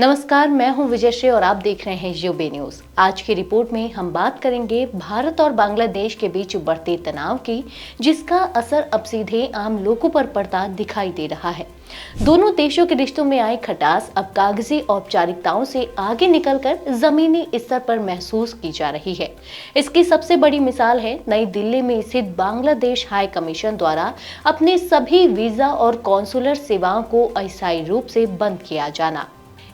नमस्कार, मैं हूं विजयश्री और आप देख रहे हैं यूबी न्यूज। आज की रिपोर्ट में हम बात करेंगे भारत और बांग्लादेश के बीच बढ़ते तनाव की, जिसका असर अब सीधे आम लोगों पर पड़ता दिखाई दे रहा है। दोनों देशों के रिश्तों में आई खटास अब कागजी औपचारिकताओं से आगे निकलकर जमीनी स्तर पर महसूस की जा रही है। इसकी सबसे बड़ी मिसाल है नई दिल्ली में स्थित बांग्लादेश हाई कमीशन द्वारा अपने सभी वीजा और कॉन्सुलर सेवाओं को अस्थायी रूप से बंद किया जाना।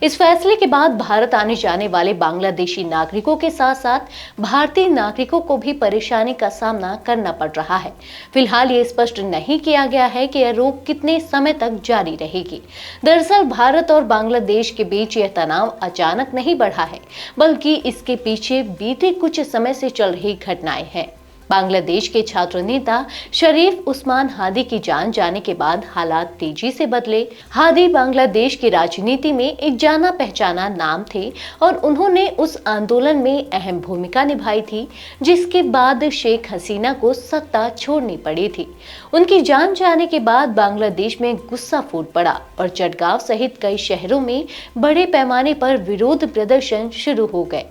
इस फैसले के बाद भारत आने जाने वाले बांग्लादेशी नागरिकों के साथ साथ भारतीय नागरिकों को भी परेशानी का सामना करना पड़ रहा है। फिलहाल ये स्पष्ट नहीं किया गया है कि यह रोक कितने समय तक जारी रहेगी। दरअसल भारत और बांग्लादेश के बीच यह तनाव अचानक नहीं बढ़ा है, बल्कि इसके पीछे बीते कुछ समय से चल रही घटनाएं हैं। बांग्लादेश के छात्र नेता शरीफ उस्मान हादी की जान जाने के बाद हालात तेजी से बदले। हादी बांग्लादेश की राजनीति में एक जाना पहचाना नाम थे और उन्होंने उस आंदोलन में अहम भूमिका निभाई थी जिसके बाद शेख हसीना को सत्ता छोड़नी पड़ी थी। उनकी जान जाने के बाद बांग्लादेश में गुस्सा फूट पड़ा और चटगांव सहित कई शहरों में बड़े पैमाने पर विरोध प्रदर्शन शुरू हो गए।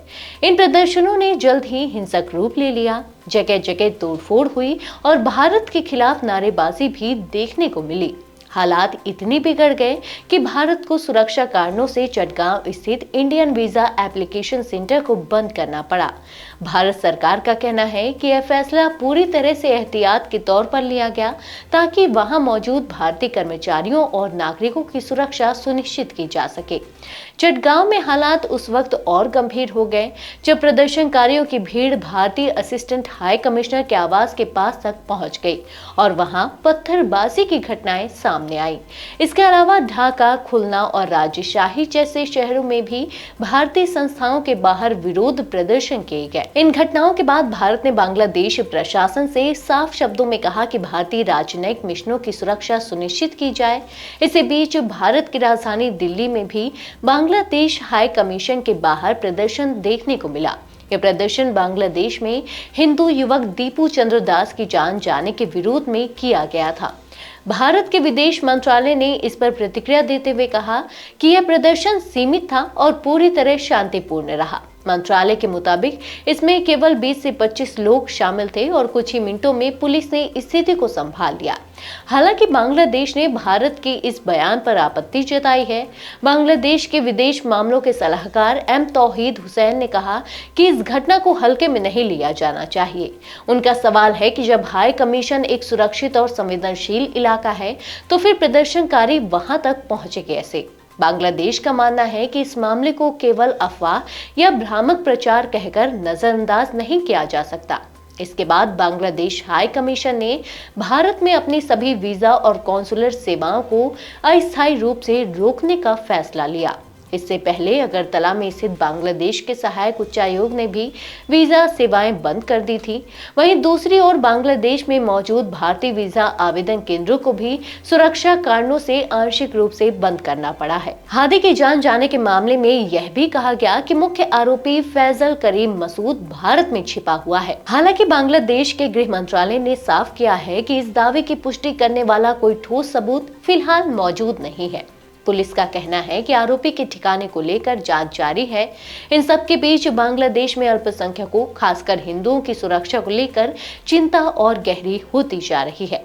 इन प्रदर्शनों ने जल्द ही हिंसक रूप ले लिया। जगह जगह तोड़फोड़ हुई और भारत के खिलाफ नारेबाजी भी देखने को मिली। हालात इतने बिगड़ गए कि भारत को सुरक्षा कारणों से चटगांव स्थित इंडियन वीजा एप्लीकेशन सेंटर को बंद करना पड़ा। भारत सरकार का कहना है कि यह फैसला पूरी तरह से एहतियात के तौर पर लिया गया ताकि वहां मौजूद भारतीय कर्मचारियों और नागरिकों की सुरक्षा सुनिश्चित की जा सके। चटगांव में हालात उस वक्त और गंभीर हो गए जब प्रदर्शनकारियों की भीड़ भारतीय असिस्टेंट हाई कमिश्नर के आवास के पास तक पहुंच गई और वहां पत्थरबाजी की घटनाएं सामने आई। इसके अलावा ढाका, खुलना और राजशाही जैसे शहरों में भी भारतीय संस्थाओं के बाहर विरोध प्रदर्शन किए गए। इन घटनाओं के बाद भारत ने बांग्लादेश प्रशासन से साफ शब्दों में कहा कि भारतीय राजनयिक मिशनों की सुरक्षा सुनिश्चित की जाए। इसी बीच भारत की राजधानी दिल्ली में भी बांग्लादेश हाई कमीशन के बाहर प्रदर्शन देखने को मिला। यह प्रदर्शन बांग्लादेश में हिंदू युवक दीपू चंद्र दास की जान जाने के विरोध में किया गया था। भारत के विदेश मंत्रालय ने इस पर प्रतिक्रिया देते हुए कहा कि यह प्रदर्शन सीमित था और पूरी तरह शांतिपूर्ण रहा। मंत्रालय के मुताबिक इसमें केवल 20 से 25 लोग शामिल थे और कुछ ही मिनटों में पुलिस ने स्थिति को संभाल लिया। हालांकि बांग्लादेश ने भारत के इस बयान पर आपत्ति जताई है। बांग्लादेश के विदेश मामलों के सलाहकार एम तौहीद हुसैन ने कहा कि इस घटना को हल्के में नहीं लिया जाना चाहिए। उनका सवाल है कि जब हाई कमीशन एक सुरक्षित और संवेदनशील इलाका है तो फिर प्रदर्शनकारी वहां तक पहुंचे कैसे। बांग्लादेश का मानना है कि इस मामले को केवल अफवाह या भ्रामक प्रचार कहकर नजरअंदाज नहीं किया जा सकता। इसके बाद बांग्लादेश हाई कमीशन ने भारत में अपनी सभी वीजा और कॉन्सुलर सेवाओं को अस्थायी रूप से रोकने का फैसला लिया। इससे पहले अगरतला में स्थित बांग्लादेश के सहायक उच्चायोग ने भी वीजा सेवाएं बंद कर दी थी। वहीं दूसरी ओर बांग्लादेश में मौजूद भारतीय वीजा आवेदन केंद्रों को भी सुरक्षा कारणों से आंशिक रूप से बंद करना पड़ा है। हादी की जान जाने के मामले में यह भी कहा गया कि मुख्य आरोपी फैजल करीम मसूद भारत में छिपा हुआ है। हालांकि बांग्लादेश के गृह मंत्रालय ने साफ किया है कि इस दावे की पुष्टि करने वाला कोई ठोस सबूत फिलहाल मौजूद नहीं है। पुलिस का कहना है कि आरोपी के ठिकाने को लेकर जांच जारी है। इन सब के बीच बांग्लादेश में अल्पसंख्यकों, खासकर हिंदुओं की सुरक्षा को लेकर चिंता और गहरी होती जा रही है।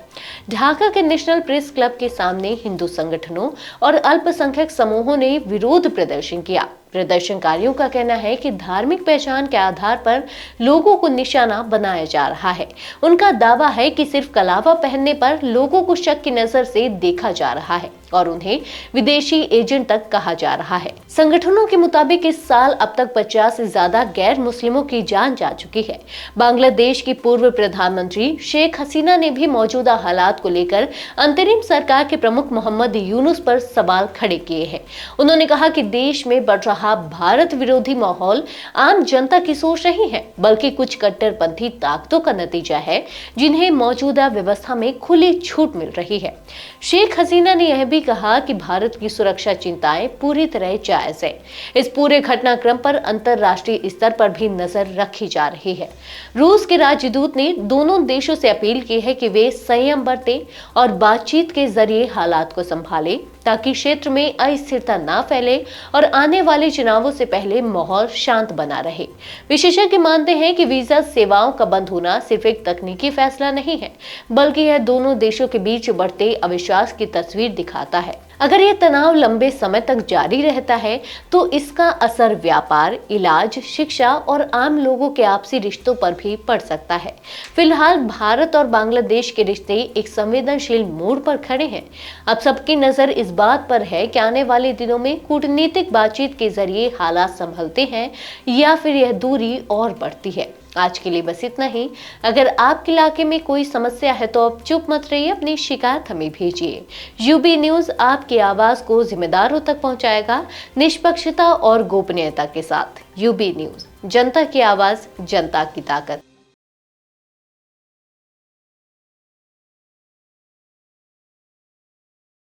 ढाका के नेशनल प्रेस क्लब के सामने हिंदू संगठनों और अल्पसंख्यक समूहों ने विरोध प्रदर्शन किया। प्रदर्शनकारियों का कहना है कि धार्मिक पहचान के आधार पर लोगों को निशाना बनाया जा रहा है। उनका दावा है कि सिर्फ कलावा पहनने पर लोगों को शक की नजर से देखा जा रहा है और उन्हें विदेशी एजेंट तक कहा जा रहा है। संगठनों के मुताबिक इस साल अब तक 50 से ज्यादा गैर मुस्लिमों की जान जा चुकी है। बांग्लादेश की पूर्व प्रधानमंत्री शेख हसीना ने भी मौजूदा हालात को लेकर अंतरिम सरकार के प्रमुख मोहम्मद यूनुस पर सवाल खड़े किए हैं। उन्होंने कहा कि देश में बढ़ रहा भारत विरोधी माहौल आम जनता की सोच नहीं है, बल्कि कुछ कट्टरपंथी ताकतों का नतीजा है जिन्हें मौजूदा व्यवस्था में खुली छूट मिल रही है। शेख हसीना ने यह भी कहा कि भारत की सुरक्षा चिंताएं पूरी तरह जायज है। इस पूरे घटनाक्रम पर अंतरराष्ट्रीय स्तर पर भी नजर रखी जा रही है। रूस के राजदूत ने दोनों देशों से अपील की है कि वे संयम बरतें और बातचीत के जरिए हालात को संभालें। ताकि क्षेत्र में अस्थिरता ना फैले और आने वाले चुनावों से पहले माहौल शांत बना रहे। विशेषज्ञ मानते हैं कि वीजा सेवाओं का बंद होना सिर्फ एक तकनीकी फैसला नहीं है, बल्कि यह दोनों देशों के बीच बढ़ते अविश्वास की तस्वीर दिखाता है। अगर यह तनाव लंबे समय तक जारी रहता है तो इसका असर व्यापार, इलाज, शिक्षा और आम लोगों के आपसी रिश्तों पर भी पड़ सकता है। फिलहाल भारत और बांग्लादेश के रिश्ते एक संवेदनशील मोड़ पर खड़े हैं। अब सबकी नजर इस बात पर है कि आने वाले दिनों में कूटनीतिक बातचीत के जरिए हालात संभलते हैं या फिर यह दूरी और बढ़ती है। आज के लिए बस इतना ही। अगर आपके इलाके में कोई समस्या है तो आप चुप मत रहिए, अपनी शिकायत हमें भेजिए। यूबी न्यूज आपकी आवाज को जिम्मेदारों तक पहुंचाएगा, निष्पक्षता और गोपनीयता के साथ। यूबी न्यूज, जनता की आवाज, जनता की ताकत।